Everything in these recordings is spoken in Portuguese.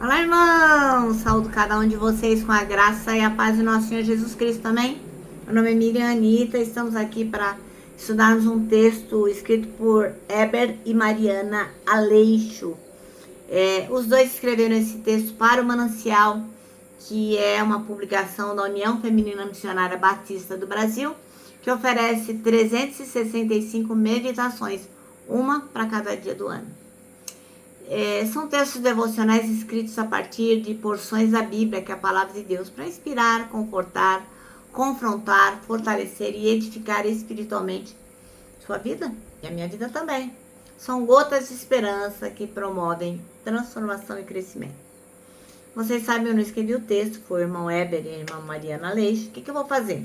Olá, irmãos! Saúdo cada um de vocês com a graça e a paz do nosso Senhor Jesus Cristo, amém? Meu nome é Miriam Anitta, estamos aqui para estudarmos um texto escrito por Heber e Mariana Aleixo. Os dois escreveram esse texto para o Manancial, que é uma publicação da União Feminina Missionária Batista do Brasil, que oferece 365 meditações, uma para cada dia do ano. São textos devocionais escritos a partir de porções da Bíblia, que é a palavra de Deus, para inspirar, confortar, confrontar, fortalecer e edificar espiritualmente sua vida e a minha vida também. São gotas de esperança que promovem transformação e crescimento. Vocês sabem, eu não escrevi o texto, foi o irmão Heber e a irmã Mariana Aleixo. O que eu vou fazer?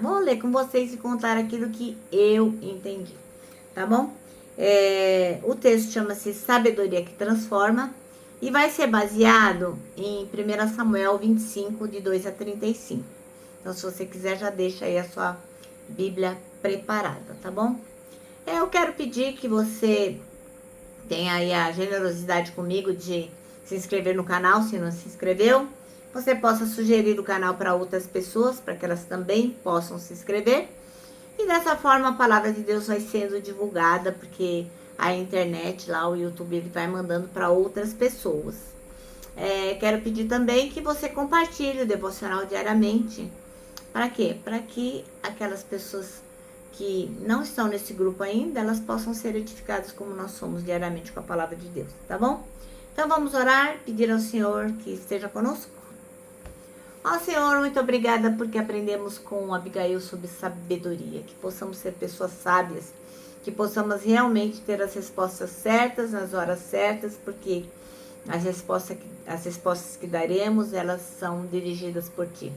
Vou ler com vocês e contar aquilo que eu entendi, tá bom? O texto chama-se Sabedoria que Transforma e vai ser baseado em 1 Samuel 25, de 2 a 35. Então, se você quiser, já deixa aí a sua Bíblia preparada, tá bom? Eu quero pedir que você tenha aí a generosidade comigo de se inscrever no canal, se não se inscreveu. Você possa sugerir o canal para outras pessoas, para que elas também possam se inscrever. E dessa forma a palavra de Deus vai sendo divulgada, porque a internet lá, o YouTube, ele vai mandando para outras pessoas. Quero pedir também que você compartilhe o devocional diariamente. Para quê? Para que aquelas pessoas que não estão nesse grupo ainda, elas possam ser edificadas como nós somos diariamente com a palavra de Deus, tá bom? Então vamos orar, pedir ao Senhor que esteja conosco. Ó Senhor, muito obrigada porque aprendemos com Abigail sobre sabedoria, que possamos ser pessoas sábias, que possamos realmente ter as respostas certas nas horas certas, porque as respostas que daremos, elas são dirigidas por Ti.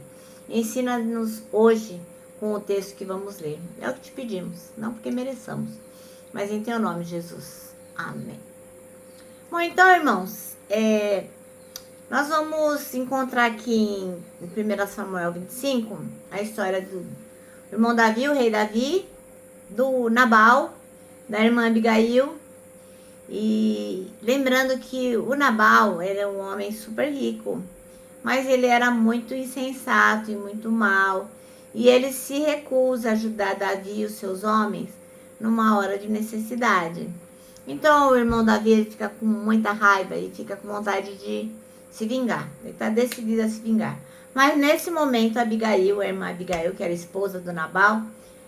Ensina-nos hoje com o texto que vamos ler. É o que te pedimos, não porque mereçamos, mas em Teu nome, Jesus. Amém. Bom, então, irmãos, nós vamos encontrar aqui em 1 Samuel 25 a história do irmão Davi, o rei Davi, do Nabal, da irmã Abigail. E lembrando que o Nabal era um homem super rico, mas ele era muito insensato e muito mau. E ele se recusa a ajudar Davi e os seus homens numa hora de necessidade. Então o irmão Davi ele fica com muita raiva e fica com vontade de se vingar. Ele está decidido a se vingar. Mas nesse momento, Abigail, a irmã Abigail, que era esposa do Nabal,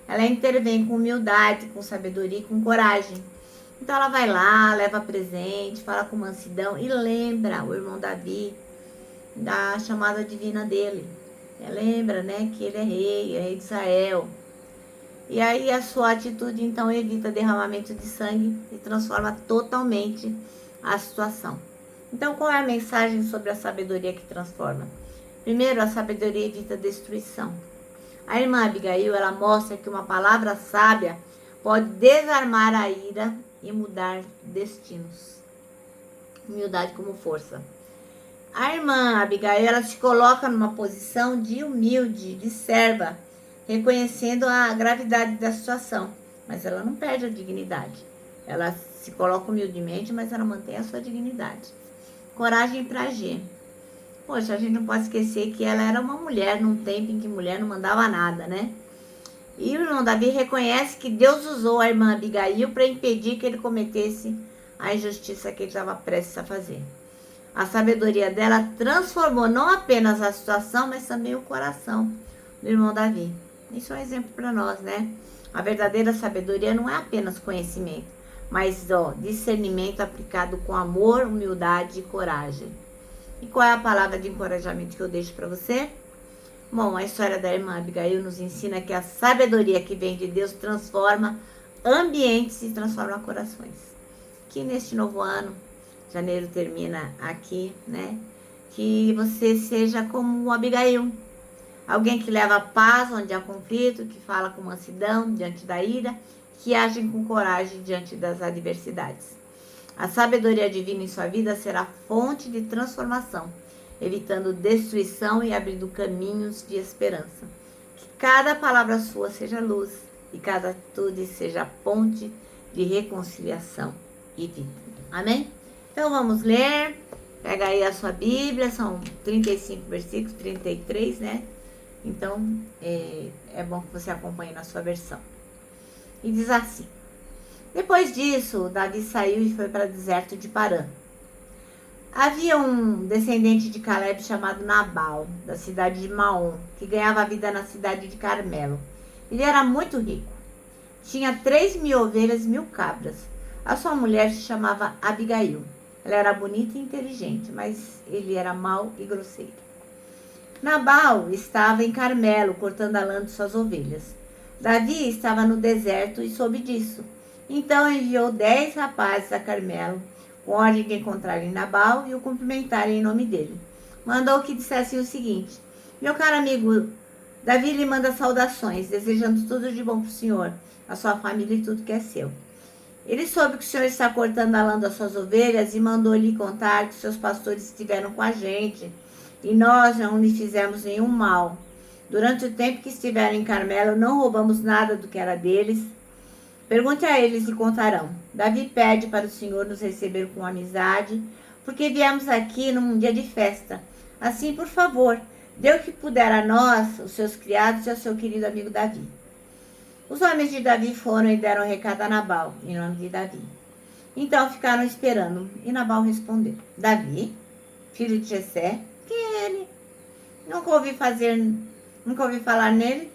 ela intervém com humildade, com sabedoria e com coragem. Então ela vai lá, leva presente, fala com mansidão e lembra o irmão Davi da chamada divina dele. Lembra, né, que ele é rei de Israel. E aí a sua atitude, então, evita derramamento de sangue e transforma totalmente a situação. Então, qual é a mensagem sobre a sabedoria que transforma? Primeiro, a sabedoria evita destruição. A irmã Abigail, ela mostra que uma palavra sábia pode desarmar a ira e mudar destinos. Humildade como força. A irmã Abigail, ela se coloca numa posição de humilde, de serva, reconhecendo a gravidade da situação. Mas ela não perde a dignidade. Ela se coloca humildemente, mas ela mantém a sua dignidade. Coragem para agir. Poxa, a gente não pode esquecer que ela era uma mulher num tempo em que mulher não mandava nada, né? E o irmão Davi reconhece que Deus usou a irmã Abigail para impedir que ele cometesse a injustiça que ele estava prestes a fazer. A sabedoria dela transformou não apenas a situação, mas também o coração do irmão Davi. Isso é um exemplo para nós, né? A verdadeira sabedoria não é apenas conhecimento, mas discernimento aplicado com amor, humildade e coragem. E qual é a palavra de encorajamento que eu deixo para você? Bom, a história da irmã Abigail nos ensina que a sabedoria que vem de Deus transforma ambientes e transforma corações. Que neste novo ano, janeiro termina aqui, né? Que você seja como Abigail. Alguém que leva paz onde há conflito, que fala com mansidão diante da ira, que agem com coragem diante das adversidades. A sabedoria divina em sua vida será fonte de transformação, evitando destruição e abrindo caminhos de esperança. Que cada palavra sua seja luz e cada atitude seja ponte de reconciliação e vida. Amém? Então vamos ler. Pega aí a sua Bíblia, são 35 versículos, 33, né? Então, é bom que você acompanhe na sua versão. E diz assim: depois disso, Davi saiu e foi para o deserto de Parã. Havia um descendente de Caleb chamado Nabal, da cidade de Maom, que ganhava vida na cidade de Carmelo. Ele era muito rico. Tinha 3.000 ovelhas e 1.000 cabras. A sua mulher se chamava Abigail. Ela era bonita e inteligente, mas ele era mau e grosseiro. Nabal estava em Carmelo, cortando a lã de suas ovelhas. Davi estava no deserto e soube disso. Então enviou 10 rapazes a Carmelo, com ordem de encontrarem Nabal e o cumprimentarem em nome dele. Mandou que dissessem o seguinte: meu caro amigo, Davi lhe manda saudações, desejando tudo de bom para o senhor, a sua família e tudo que é seu. Ele soube que o senhor está cortando a lã das suas ovelhas e mandou lhe contar que seus pastores estiveram com a gente e nós não lhe fizemos nenhum mal. Durante o tempo que estiveram em Carmelo, não roubamos nada do que era deles. Pergunte a eles e contarão. Davi pede para o Senhor nos receber com amizade, porque viemos aqui num dia de festa. Assim, por favor, dê o que puder a nós, os seus criados e ao seu querido amigo Davi. Os homens de Davi foram e deram recado a Nabal, em nome de Davi. Então ficaram esperando, e Nabal respondeu: Davi, filho de Jessé, quem é ele? Nunca ouvi falar nele.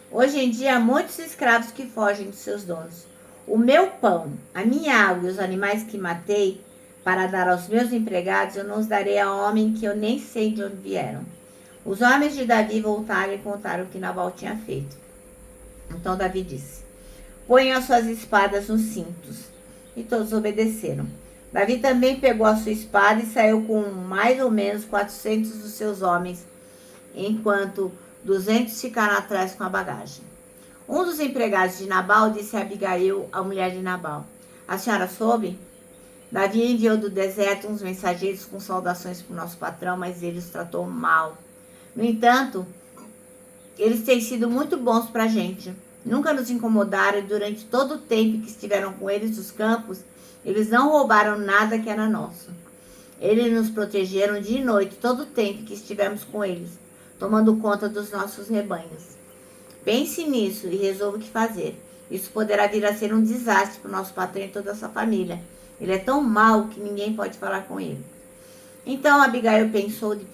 Hoje em dia há muitos escravos que fogem dos seus donos. O meu pão, a minha água e os animais que matei para dar aos meus empregados, eu não os darei a homem que eu nem sei de onde vieram. Os homens de Davi voltaram e contaram o que Nabal tinha feito. Então Davi disse: ponham as suas espadas nos cintos. E todos obedeceram. Davi também pegou a sua espada e saiu com mais ou menos 400 dos seus homens, enquanto 200 ficaram atrás com a bagagem. Um dos empregados de Nabal disse a Abigail, a mulher de Nabal: a senhora soube? Davi enviou do deserto uns mensageiros com saudações para o nosso patrão, mas ele os tratou mal. No entanto, eles têm sido muito bons para a gente. Nunca nos incomodaram e durante todo o tempo que estiveram com eles nos campos, eles não roubaram nada que era nosso. Eles nos protegeram dia e noite todo o tempo que estivemos com eles, tomando conta dos nossos rebanhos. Pense nisso e resolva o que fazer. Isso poderá vir a ser um desastre para o nosso patrão e toda a sua família. Ele é tão mau que ninguém pode falar com ele. Então Abigail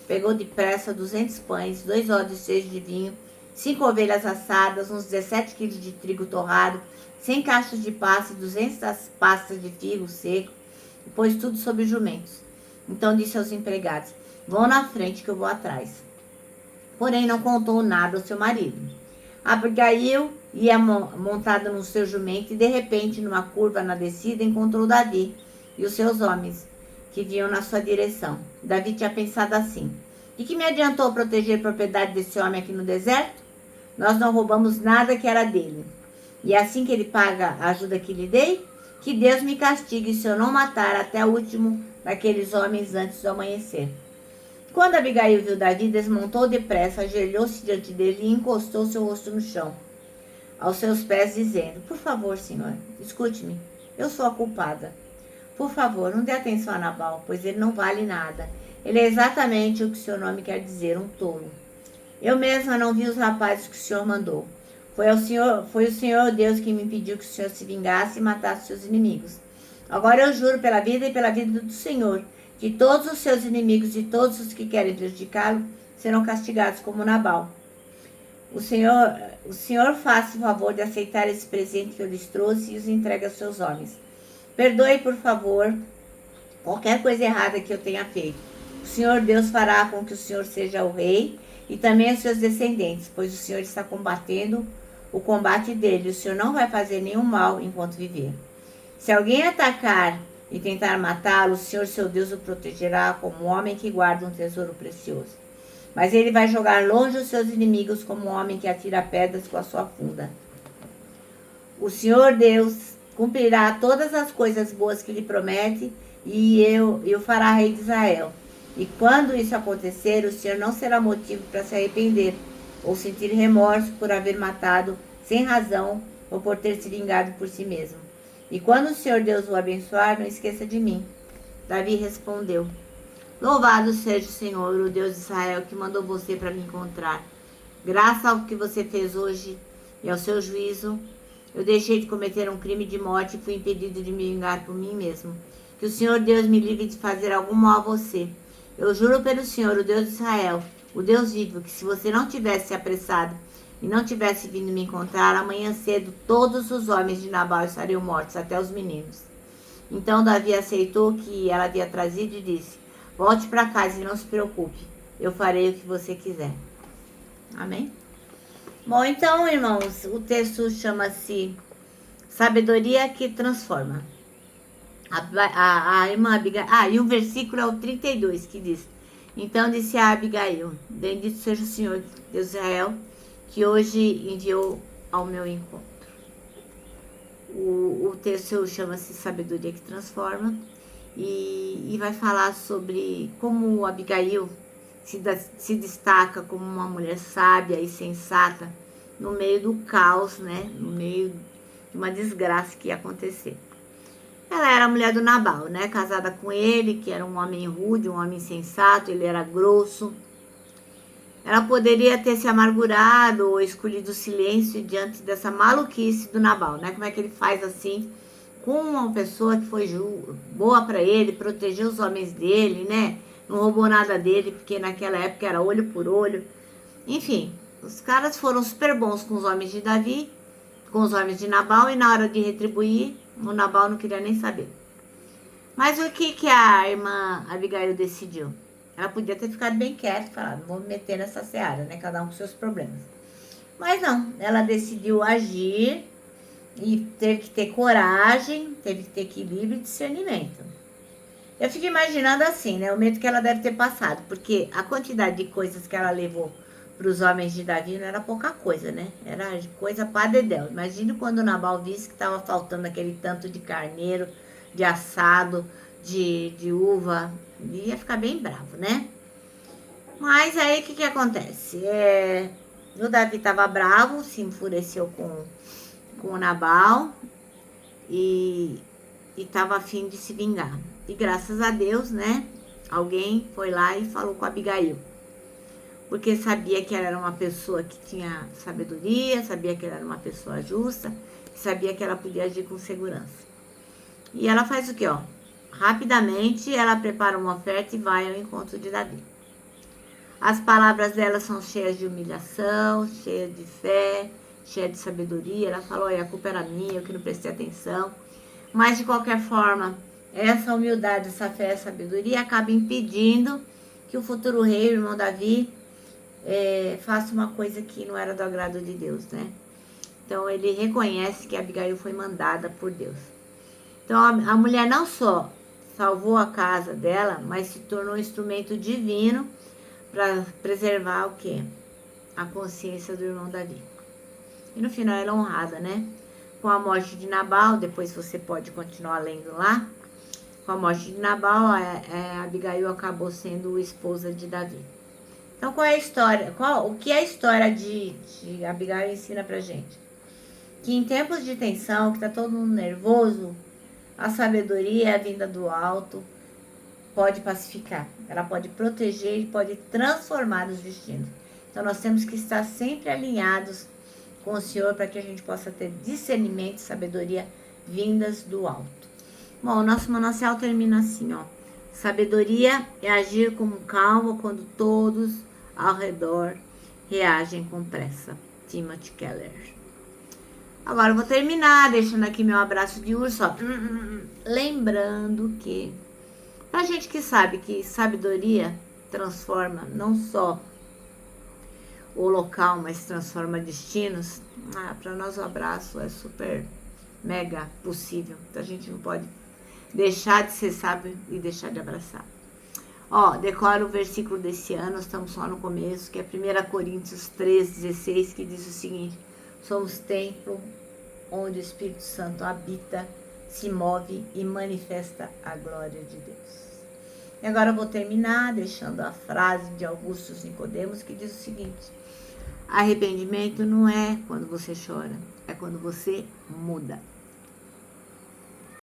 pegou depressa 200 pães, 2 odres cheios de vinho, 5 ovelhas assadas, uns 17 quilos de trigo torrado, 100 cachos de passa e 200 pastas de figo seco, e pôs tudo sobre os jumentos. Então disse aos empregados: vão na frente que eu vou atrás. Porém não contou nada ao seu marido. Abigail ia montada no seu jumento e de repente, numa curva na descida, encontrou Davi e os seus homens, que vinham na sua direção. Davi tinha pensado assim: e que me adiantou proteger a propriedade desse homem aqui no deserto? Nós não roubamos nada que era dele. E assim que ele paga a ajuda que lhe dei, que Deus me castigue se eu não matar até o último daqueles homens antes do amanhecer. Quando Abigail viu Davi, desmontou depressa, ajoelhou-se diante dele e encostou seu rosto no chão, aos seus pés, dizendo: por favor, senhor, escute-me, eu sou a culpada. Por favor, não dê atenção a Nabal, pois ele não vale nada. Ele é exatamente o que seu nome quer dizer, um tolo. Eu mesma não vi os rapazes que o senhor mandou. Foi o Senhor Deus que me impediu que o senhor se vingasse e matasse seus inimigos. Agora eu juro pela vida e pela vida do Senhor, que todos os seus inimigos e todos os que querem prejudicá-lo serão castigados como Nabal. O Senhor faça o favor de aceitar esse presente que eu lhes trouxe e os entregue aos seus homens. Perdoe, por favor, qualquer coisa errada que eu tenha feito. O Senhor Deus fará com que o Senhor seja o rei e também os seus descendentes, pois o Senhor está combatendo o combate dele. O Senhor não vai fazer nenhum mal enquanto viver. Se alguém atacar e tentar matá-lo, o Senhor, seu Deus, o protegerá como um homem que guarda um tesouro precioso. Mas ele vai jogar longe os seus inimigos como um homem que atira pedras com a sua funda. O Senhor Deus cumprirá todas as coisas boas que lhe promete e o fará rei de Israel. E quando isso acontecer, o Senhor não será motivo para se arrepender ou sentir remorso por haver matado sem razão ou por ter se vingado por si mesmo. E quando o Senhor Deus o abençoar, não esqueça de mim. Davi respondeu: Louvado seja o Senhor, o Deus de Israel, que mandou você para me encontrar. Graças ao que você fez hoje e ao seu juízo, eu deixei de cometer um crime de morte e fui impedido de me vingar por mim mesmo. Que o Senhor Deus me livre de fazer algum mal a você. Eu juro pelo Senhor, o Deus de Israel, o Deus vivo, que se você não tivesse se apressado e não tivesse vindo me encontrar, amanhã cedo todos os homens de Nabal estariam mortos, até os meninos. Então Davi aceitou o que ela havia trazido e disse: volte para casa e não se preocupe, eu farei o que você quiser. Amém? Bom, então, irmãos, o texto chama-se Sabedoria que Transforma. A irmã Abigail... e o versículo é o 32, que diz: então disse a Abigail: bendito seja o Senhor, Deus de Israel, que hoje enviou ao meu encontro. O texto chama-se Sabedoria que Transforma e vai falar sobre como Abigail se destaca como uma mulher sábia e sensata no meio do caos, né? No meio de uma desgraça que ia acontecer. Ela era a mulher do Nabal, né? Casada com ele, que era um homem rude, um homem sensato, ele era grosso. Ela poderia ter se amargurado ou escolhido o silêncio diante dessa maluquice do Nabal, né? Como é que ele faz assim com uma pessoa que foi boa para ele, protegeu os homens dele, né? Não roubou nada dele, porque naquela época era olho por olho. Enfim, os caras foram super bons com os homens de Davi, com os homens de Nabal, e na hora de retribuir, o Nabal não queria nem saber. Mas o que a irmã Abigail decidiu? Ela podia ter ficado bem quieta e falado: não vou me meter nessa seara, né? Cada um com seus problemas. Mas não, ela decidiu agir e teve que ter coragem, teve que ter equilíbrio e discernimento. Eu fico imaginando assim, né? O medo que ela deve ter passado, porque a quantidade de coisas que ela levou para os homens de Davi não era pouca coisa, né? Era coisa para dedéu. Imagina quando o Nabal visse que estava faltando aquele tanto de carneiro, de assado, de uva. Ia ficar bem bravo, né? Mas aí o que acontece? O Davi estava bravo, se enfureceu com o Nabal e estava a fim de se vingar. E graças a Deus, né? Alguém foi lá e falou com a Abigail. Porque sabia que ela era uma pessoa que tinha sabedoria, sabia que ela era uma pessoa justa, sabia que ela podia agir com segurança. E ela faz o quê, ó? Rapidamente, ela prepara uma oferta e vai ao encontro de Davi. As palavras dela são cheias de humilhação, cheias de fé, cheias de sabedoria. Ela falou: olha, a culpa era minha, eu que não prestei atenção. Mas, de qualquer forma, essa humildade, essa fé, essa sabedoria acaba impedindo que o futuro rei, o irmão Davi, faça uma coisa que não era do agrado de Deus, né? Então, ele reconhece que Abigail foi mandada por Deus. Então, a mulher não só salvou a casa dela, mas se tornou um instrumento divino para preservar o quê? A consciência do irmão Davi. E no final ela é honrada, né? Com a morte de Nabal, depois você pode continuar lendo lá. Com a morte de Nabal, Abigail acabou sendo esposa de Davi. Então, qual é a história? O que a história de Abigail ensina pra gente? Que em tempos de tensão, que tá todo mundo nervoso, a sabedoria, a vinda do alto, pode pacificar. Ela pode proteger e pode transformar os destinos. Então, nós temos que estar sempre alinhados com o Senhor para que a gente possa ter discernimento e sabedoria vindas do alto. Bom, o nosso manancial termina assim, ó. Sabedoria é agir com calma quando todos ao redor reagem com pressa. Timothy Keller. Agora eu vou terminar deixando aqui meu abraço de urso, ó. Lembrando que pra gente que sabe que sabedoria transforma não só o local, mas transforma destinos, para nós o abraço é super mega possível. Então a gente não pode deixar de ser sábio e deixar de abraçar. Ó, decora o versículo desse ano, estamos só no começo, que é 1 Coríntios 3,16, que diz o seguinte: somos templo onde o Espírito Santo habita, se move e manifesta a glória de Deus. E agora eu vou terminar deixando a frase de Augusto Nicodemos, que diz o seguinte: arrependimento não é quando você chora, é quando você muda.